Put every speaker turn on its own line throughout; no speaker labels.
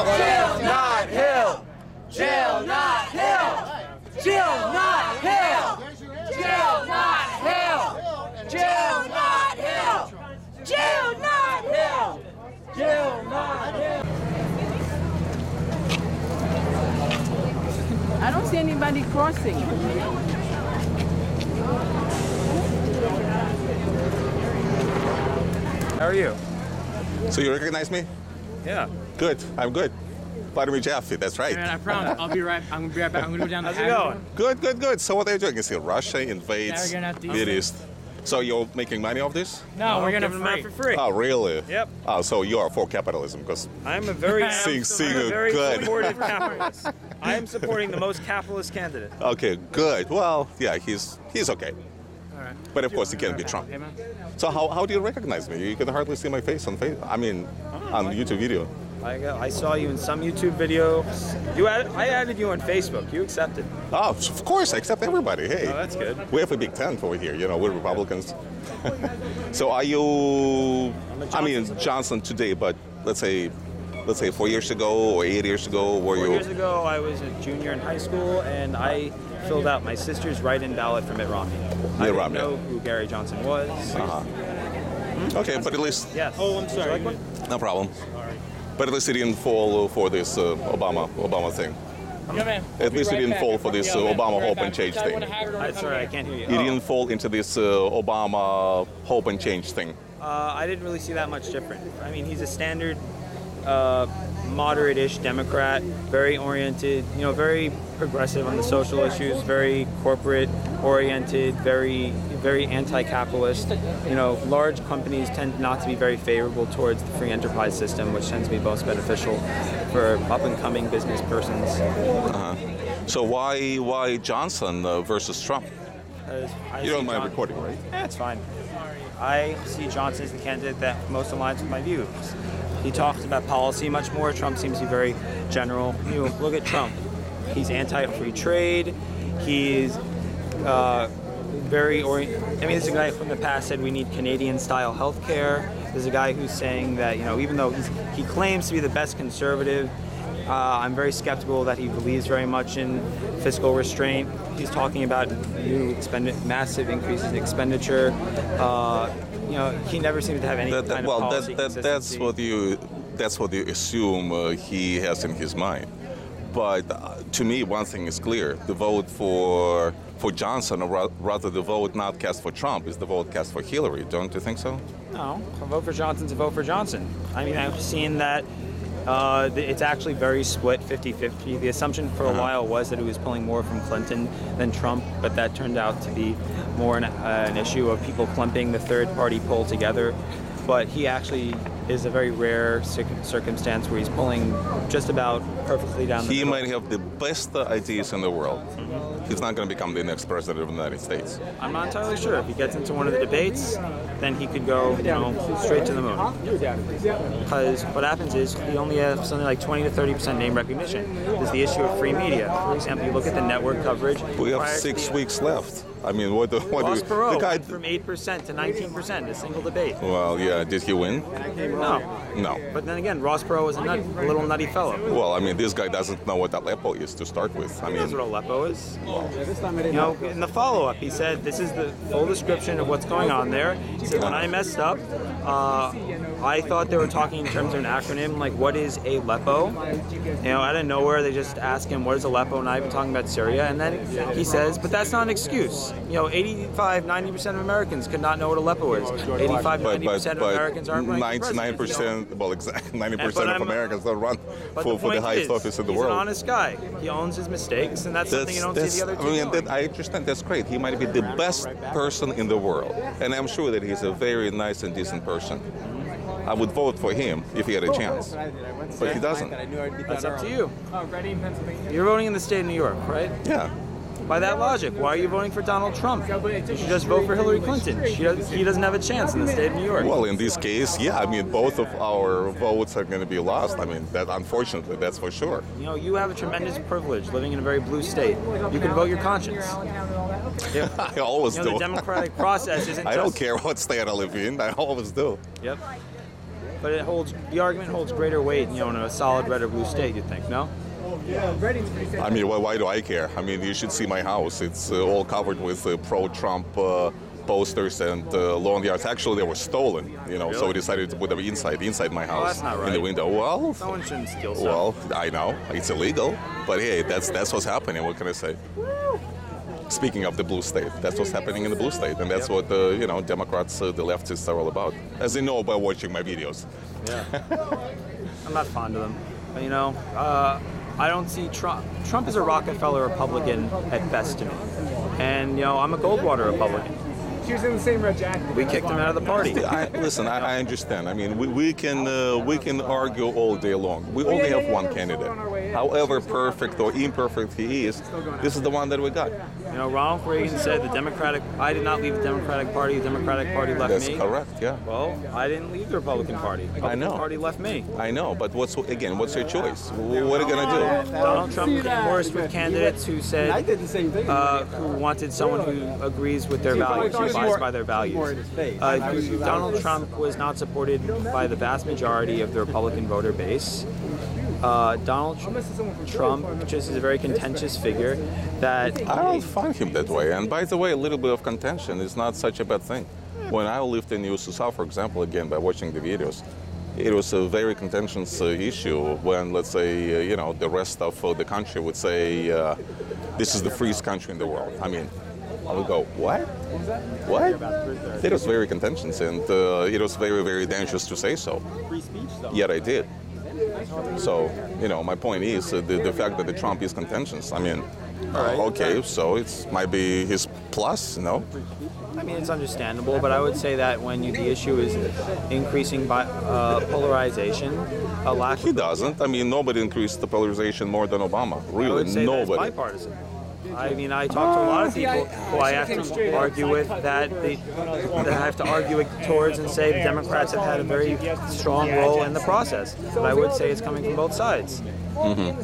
Jill, not Hill! Jill, not Hill! Jill, not Hill! Jill, not Hill! Jill, not Hill! Jill, not Hill! Jill, not Hill!
I don't see anybody crossing.
How are you?
So you recognize me?
Yeah.
Good. I'm good. Vladimir Jaffe, that's right.
Man, I promise. I'm gonna be right back. I'm gonna go down
How's
the
it going?
Good, good, good. So what are you doing? You see Russia invades
Now we're gonna have to
Middle East. So you're making money off this?
No, we're gonna
Giving them out
free.
for free.
Oh, really?
Yep.
Oh, so you are for capitalism, because
I'm a very,
Seeing
I'm a very
good.
supportive capitalist. I am supporting the most capitalist candidate.
okay, good. Well, yeah, he's okay.
All right.
But of course, he can't be Trump.
Hey, man.
So how do you recognize me? You can hardly see my face on on YouTube video.
I saw you in some YouTube video. I added you on Facebook. You accepted.
Oh, of course, I accept everybody. Hey,
Oh, that's good.
we have a big tent over here. You know, we're Republicans. So are you? Johnson today, but let's say 4 years ago or 8 years ago, were
4
you?
years ago, I was a junior in high school, and I filled out my sister's write-in ballot for Mitt Romney. I didn't
Romney.
know who Gary Johnson was.
Okay, but at least
Yes. Oh, I'm sorry. Like one?
no problem. But at least he didn't fall for this Obama thing.
Yo, man.
At least he didn't fall for this Obama hope and change thing.
Sorry, I can't hear you.
He didn't fall into this Obama hope and change thing.
I didn't really see that much different. I mean, he's a standard moderate-ish Democrat, very oriented, very progressive on the social issues, very corporate-oriented, very anti-capitalist. Large companies tend not to be very favorable towards the free enterprise system, which tends to be most beneficial for up-and-coming business persons.
So why Johnson versus Trump? You don't mind recording, right?
Yeah, it's fine. I see Johnson as the candidate that most aligns with my views. He talks about policy much more. Trump seems to be very general. Look at Trump. He's anti-free trade. He's there's a guy from the past said we need Canadian-style healthcare. There's a guy who's saying that, even though he claims to be the best conservative, I'm very skeptical that he believes very much in fiscal restraint. He's talking about massive increases in expenditure. He never seems to have any kind of policy consistency.
That's what you assume he has in his mind. But to me, one thing is clear: the vote for Johnson, or rather, the vote not cast for Trump, is the vote cast for Hillary. Don't you think so?
No, a vote for Johnson's a vote for Johnson. I mean, I've seen that. It's actually very split, 50-50. The assumption for a while was that it was pulling more from Clinton than Trump, but that turned out to be more an issue of people clumping the third-party poll together. But he actually is a very rare circumstance where he's pulling just about perfectly down the middle.
He might have the best ideas in the world. He's not going to become the next president of the United States.
I'm not entirely sure. If he gets into one of the debates, then he could go, straight to the moon. Because what happens is he only has something like 20 to 30% name recognition. There's the issue of free media. For example, you look at the network coverage.
We have 6 weeks left. I mean, what
Ross Perot
the guy
went from 8% to 19% in a single debate.
Well, yeah. Did he win?
No. But then again, Ross Perot was a little nutty fellow.
Well, I mean, this guy doesn't know what Aleppo is to start with.
He knows what Aleppo is. In the follow-up, he said, this is the full description of what's going on there. He said, when I messed up, I thought they were talking in terms of an acronym, like, what is Aleppo? Out of nowhere, they just ask him, what is Aleppo? And I've been talking about Syria. And then he says, but that's not an excuse. 85-90% of Americans could not know what Aleppo is. 85-90% of Americans aren't running for president.
99%, well, exactly 90% of Americans don't run for the highest office in the world.
He's an honest guy. He owns his mistakes, and that's something you don't see the other two.
I understand. That's great. He might be the best person in the world, and I'm sure that he's a very nice and decent person. I would vote for him if he had a chance, but he doesn't.
That's up to you. You're voting in the state of New York, right?
Yeah.
By that logic, why are you voting for Donald Trump? You should just vote for Hillary Clinton. He doesn't have a chance in the state of New York.
Well, in this case, yeah. I mean, both of our votes are going to be lost. I mean, that unfortunately, that's for sure.
You have a tremendous privilege living in a very blue state. You can vote your conscience.
Yeah. I always do.
The democratic process isn't
I don't care what state I live in. I always do.
Yep. But the argument holds greater weight, in a solid red or blue state, you think, no?
I mean, why do I care? I mean, you should see my house. It's all covered with pro-Trump posters and lawn yards. Actually, they were stolen, so we decided to put them inside my house,
that's not right.
in the window. Well,
Someone shouldn't steal stuff.
well, I know it's illegal, but hey, that's what's happening. What can I say? Speaking of the blue state, that's what's happening in the blue state, and that's what Democrats, the leftists, are all about, as they know by watching my videos.
Yeah. I'm not fond of them. I don't see Trump. Trump is a Rockefeller Republican at best to me. And, I'm a Goldwater Republican.
She was in the same red jacket.
We kicked him out of the party.
Listen, I understand. I mean, we can argue all day long. We only have one candidate. However perfect or imperfect he is, this is the one that we got.
Ronald Reagan said I did not leave the Democratic Party. The Democratic Party left
That's
me.
That's correct, yeah.
Well, I didn't leave the Republican Party. The Republican Party left me.
I know, but what's your choice? What are you going to do?
Donald Trump endorsed with candidates who said,
I did the same thing.
who wanted someone who agrees with their values, who abides by their values. Donald Trump was not supported by the vast majority of the Republican voter base. Donald Trump just is a very contentious figure that...
I don't find him that way. And by the way, a little bit of contention is not such a bad thing. When I lived in USSR, for example, again, by watching the videos, it was a very contentious issue when, let's say, the rest of the country would say, this is the freest country in the world. I mean, I would go, what? What? It was very contentious, and it was very, very dangerous to say so.
Free speech, though.
Yet I did. So, my point is the fact that the Trump is contentious. I mean, okay, so it might be his plus, no?
I mean, it's understandable, but I would say that when the issue is increasing by polarization, a lack of...
He doesn't. I mean, nobody increased the polarization more than Obama. Really,
I would say
nobody.
That it's bipartisan. I mean, I talk to a lot of people who I have to argue with that I have to argue towards and say the Democrats have had a very strong role in the process. But I would say it's coming from both sides.
Mm-hmm.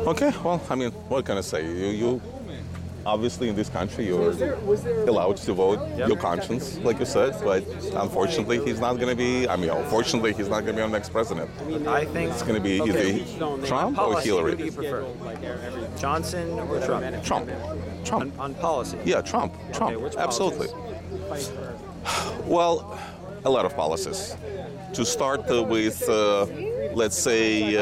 Okay, well, I mean, what can I say? You obviously in this country you're allowed to vote your conscience, like you said, but unfortunately he's not going to be, unfortunately he's not going to be our next president.
I think
it's going to be either Trump or Hillary.
Who do you prefer? Johnson or Trump?
Trump.
On policy?
Yeah, Trump.
Okay, which
Absolutely. Well, a lot of policies. To start with, let's say,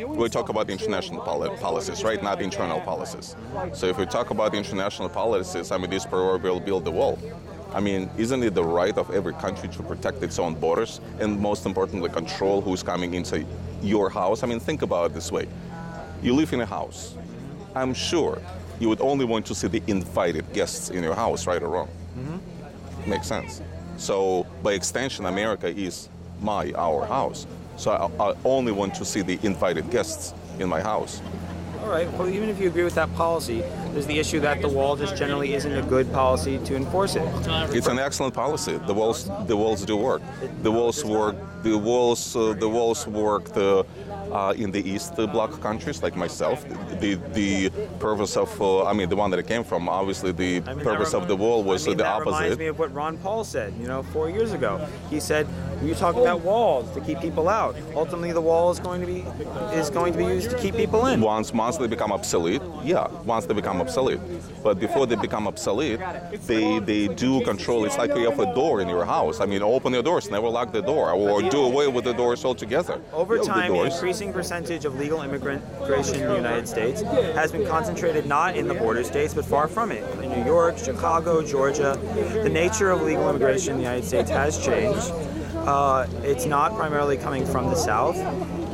we talk about international policies, right? Not internal policies. So if we talk about international policies, this proverbial build the wall. Isn't it the right of every country to protect its own borders and most importantly control who's coming into your house? Think about it this way. You live in a house. I'm sure you would only want to see the invited guests in your house, right or wrong? Mm-hmm. Makes sense. So by extension, America is our house. So I only want to see the invited guests in my house.
All right. Well, even if you agree with that policy, there's the issue that the wall just generally isn't a good policy to enforce it.
It's an excellent policy. The walls do work. The walls work. The walls worked in the East Bloc countries, like myself. The purpose of the one that I came from, obviously the purpose of the wall was the
that
opposite.
Reminds me of what Ron Paul said, 4 years ago. He said, "You talk about walls to keep people out. Ultimately, the wall is going to be used to keep people in."
Once they become obsolete, once they become obsolete. But before they become obsolete, they do control. It's like you have a door in your house. Open your doors, never lock the door, or do away with the doors altogether.
Over time, an increasing percentage of legal immigration in the United States has been concentrated not in the border states, but far from it. In New York, Chicago, Georgia, the nature of legal immigration in the United States has changed. It's not primarily coming from the South.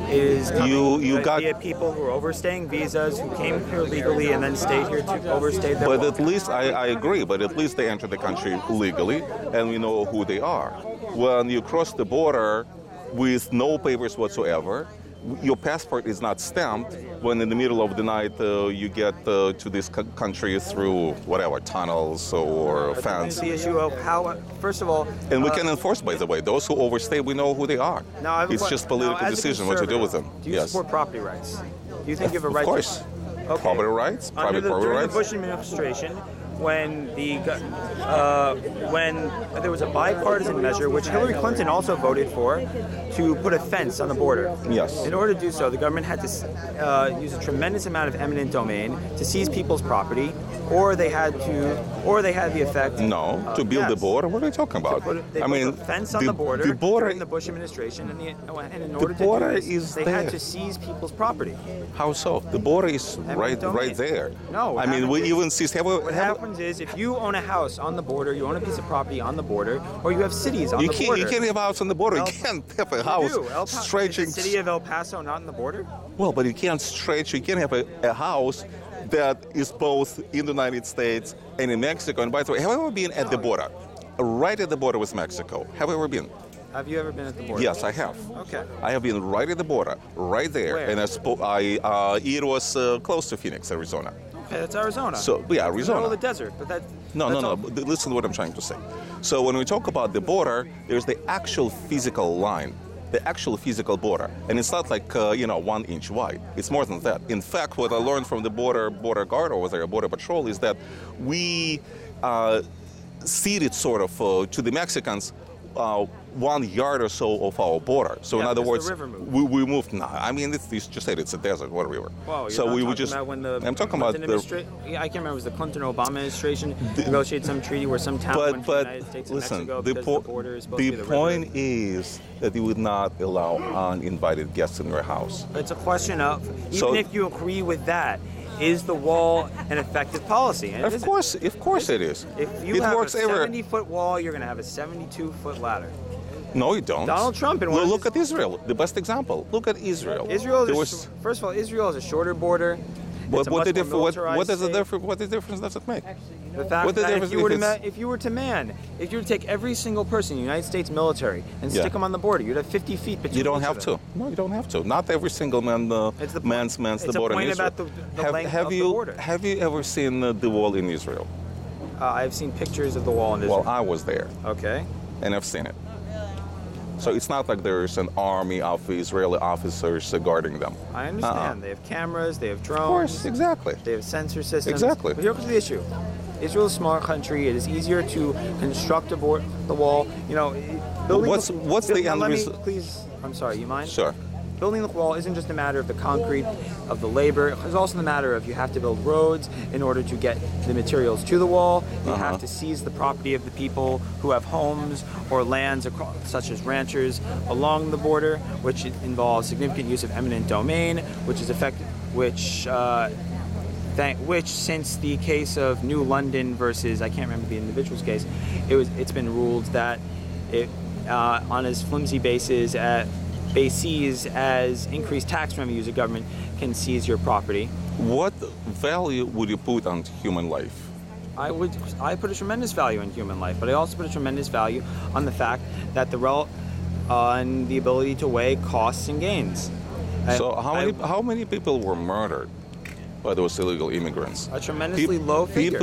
It is coming via people who are overstaying visas, who came here legally and then stayed here to overstay their
But at least, I agree, but at least they enter the country legally, and we know who they are. When you cross the border with no papers whatsoever, your passport is not stamped when in the middle of the night you get to this country through whatever, tunnels or fence.
The issue of how, first of all...
And we can enforce, by the way. Those who overstay, we know who they are. It's just political decision what to do with them.
Do you support property rights? Do you think you have a right
to... Of course.
Okay.
Property rights, private property rights.
During the Bush administration, when there was a bipartisan measure, which Hillary Clinton also voted for, to put a fence on the border.
Yes.
In order to do so, the government had to use a tremendous amount of eminent domain to seize people's property, or they had the effect.
No, to build the
yes.
border. What are you talking about?
They put a fence on the border during the Bush administration, and in order to do this, they had to seize people's property.
How so? The border is right there.
No.
I mean, we even seized.
What happens is, if you own a house on the border, you own a piece of property on the border, or you have cities on the border.
You can't have a house on the border. You can't have a house stretching.
Is the city of El Paso not on the border?
Well, but you can't stretch. You can't have a house that is both in the United States and in Mexico. And by the way, have you ever been at the border? Right at the border with Mexico. Have you ever been?
Have you ever been at the border?
Yes, I have.
Okay.
I have been right at the border, right there.
Where?
And it was close to Phoenix, Arizona.
Okay, that's Arizona.
So, yeah, Arizona.
It's the middle of the desert, but that's
No. Listen to what I'm trying to say. So when we talk about the border, there's the actual physical line, the actual physical border, and it's not like 1 inch wide. It's more than that. In fact, what I learned from the border guard over there, border patrol, is that we ceded sort of to the Mexicans 1 yard or so of our border. So in other words, we moved. No, I mean, you just said it's a desert, what a river.
Well,
so we would just.
I'm talking about I can't remember. It was the Clinton-Obama administration negotiated some treaty where some town went to the United States and Mexico because the border is supposed to be the
point
river.
is that you would not allow uninvited guests in your house.
It's a question of even if you agree with that. Is the wall an effective policy? And
of course it is.
If you have a 70-foot wall, you're going to have a 72-foot ladder.
No, you don't.
Donald Trump.
Look at Israel. The best example. Look at Israel.
First of all, Israel has a shorter border.
What difference does it make?
The fact that if you were to take every single person in the United States military and stick them on the border, you'd have 50 feet between.
You don't have to. No, you don't have to. Not every single man mans the border in Israel.
It's a point about the length of the border.
Have you ever seen the wall in Israel?
I've seen pictures of the wall in Israel.
Well, I was there.
Okay.
And I've seen it. So it's not like there's an army of Israeli officers guarding them.
I understand. They have cameras, they have drones.
Of course, exactly.
They have sensor systems.
Exactly.
But here's the issue. Israel is a small country. It is easier to construct the wall.
What's the end result?
Please, I'm sorry, you mind?
Sure.
Building the wall isn't just a matter of the concrete, of the labor. It's also the matter of you have to build roads in order to get the materials to the wall. You have to seize the property of the people who have homes or lands such as ranchers along the border, which involves significant use of eminent domain, which since the case of New London versus, I can't remember the individual's case, it's been ruled that on as flimsy bases as increased tax revenues, the government can seize your property. What
value would you put on human life?
I put a tremendous value on human life, but I also put a tremendous value on the fact that on the ability to weigh costs and gains.
So how many people were murdered by those illegal immigrants?
A tremendously low figure.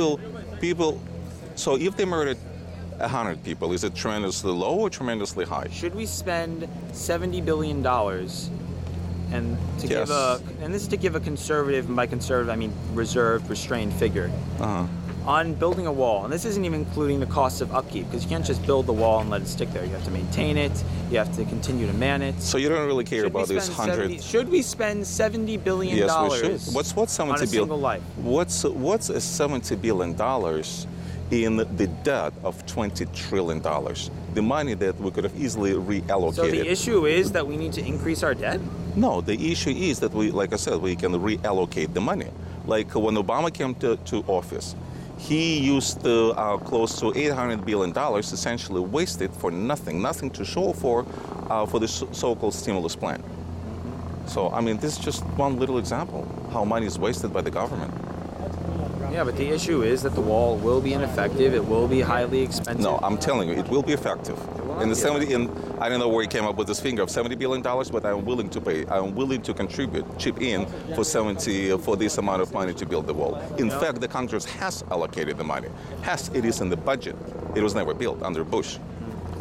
People. So if they murdered 100 people, is it tremendously low or tremendously high?
Should we spend $70 billion and this is to give a conservative, and by conservative I mean reserved, restrained figure, on building a wall? And this isn't even including the costs of upkeep, because you can't just build the wall and let it stick there. You have to maintain it. You have to continue to man it.
So you don't really care about these 100.
Should we spend $70 billion?
Yes, we should. What's $70
on a single life?
What's a $70 billion in the debt of $20 trillion? The money that we could have easily reallocated.
So the issue is that we need to increase our debt?
No, the issue is that like I said, we can reallocate the money. Like when Obama came to office, he used close to $800 billion, essentially wasted for nothing to show for the so-called stimulus plan. So, I mean, this is just one little example how money is wasted by the government.
Yeah, but the issue is that the wall will be ineffective. It will be highly expensive.
No, I'm telling you, it will be effective. I don't know where he came up with this figure of $70 billion, but I'm willing to pay. I'm willing to chip in for this amount of money to build the wall. In fact, the Congress has allocated the money. It is in the budget. It was never built under Bush.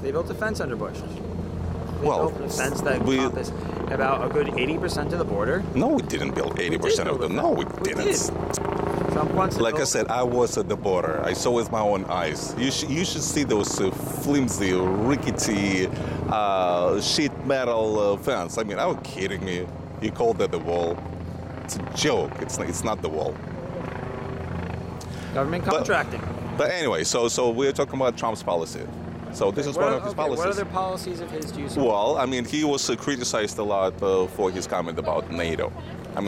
They built a fence under Bush. They built a fence that encompassed about a good 80% of the border.
No, we didn't build 80% of them. No, we didn't. Like I said, I was at the border. I saw with my own eyes. You should see those flimsy, rickety sheet metal fence. I mean, are you kidding me? You called that the wall? It's a joke. It's not the wall.
Government contracting.
But anyway, so we're talking about Trump's policy. So this is one of his policies.
What other policies of his do you support?
Well, I mean, he was criticized a lot for his comment about NATO. I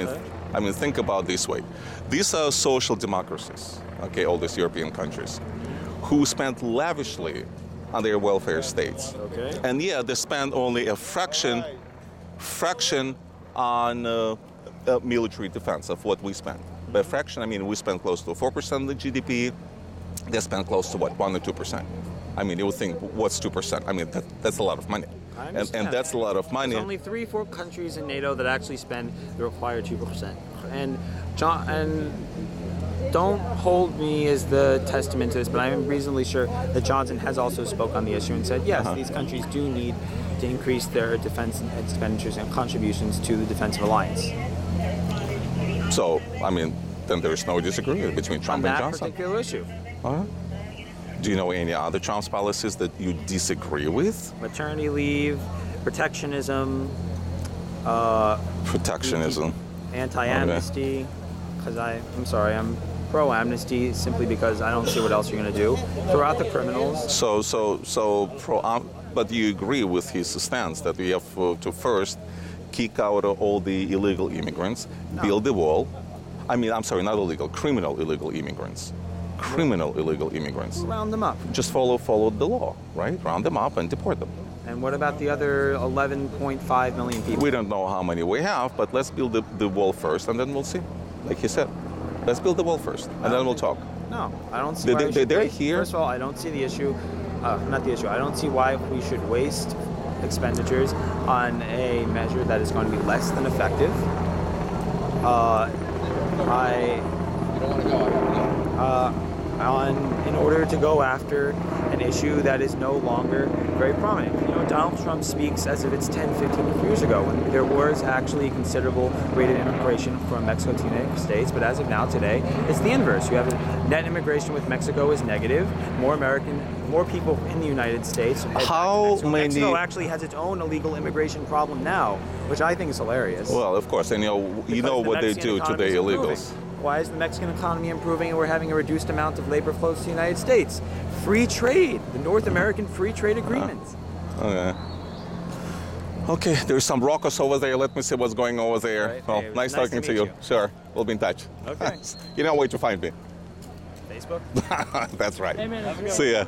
mean, think about it this way. These are social democracies, okay, all these European countries, who spend lavishly on their welfare states.
Okay.
And yeah, they spend only a fraction on military defense of what we spend. By fraction, I mean, we spend close to 4% of the GDP. They spend close to, 1 or 2%. I mean, you would think, what's 2%? I mean, that's a lot of money. And that's a lot of money.
There's only 3-4 countries in NATO that actually spend the required 2%. And don't hold me as the testament to this, but I'm reasonably sure that Johnson has also spoke on the issue and said, yes, these countries do need to increase their defense expenditures and contributions to the defensive alliance.
So, I mean, then there's no disagreement between Trump and Johnson.
On that particular issue.
Do you know any other Trump's policies that you disagree with?
Maternity leave, protectionism. Anti-amnesty. Because I'm sorry, I'm pro-amnesty simply because I don't see what else you're going to do. Throw out the criminals.
But you agree with his stance that we have to first kick out all the illegal immigrants, build the wall. I mean, I'm sorry, not illegal, criminal illegal immigrants. Criminal illegal immigrants.
Round them up.
Just follow the law, right? Round them up and deport them.
And what about the other 11.5 million people?
We don't know how many we have, but let's build the wall first, and then we'll see. Like he said, let's build the wall first, and then we'll talk.
No, I don't see why we should
they're
waste.
here.
First of all, I don't see the issue. Not the issue. I don't see why we should waste expenditures on a measure that is going to be less than effective. In order to go after an issue that is no longer very prominent. You know, Donald Trump speaks as if it's 10, 15 years ago when there was actually considerable rate of immigration from Mexico to the United States, but as of now today, it's the inverse. You have net immigration with Mexico is negative, more people in the United States. Mexico actually has its own illegal immigration problem now, which I think is hilarious.
Well, of course, and you know what they do to the illegals.
Why is the Mexican economy improving and we're having a reduced amount of labor flows to the United States? Free trade, the North American Free Trade Agreements.
Okay, there's some rockers over there. Let me see what's going over there.
Right,
well, nice talking to you. Sure, we'll be in touch.
Okay.
You know where to find me.
Facebook?
That's right.
Hey, man,
see ya.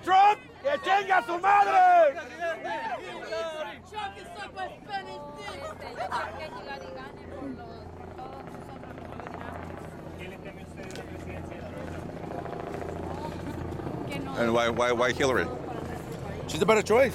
Trump, que chinga su madre.
And why Hillary?
She's a better choice.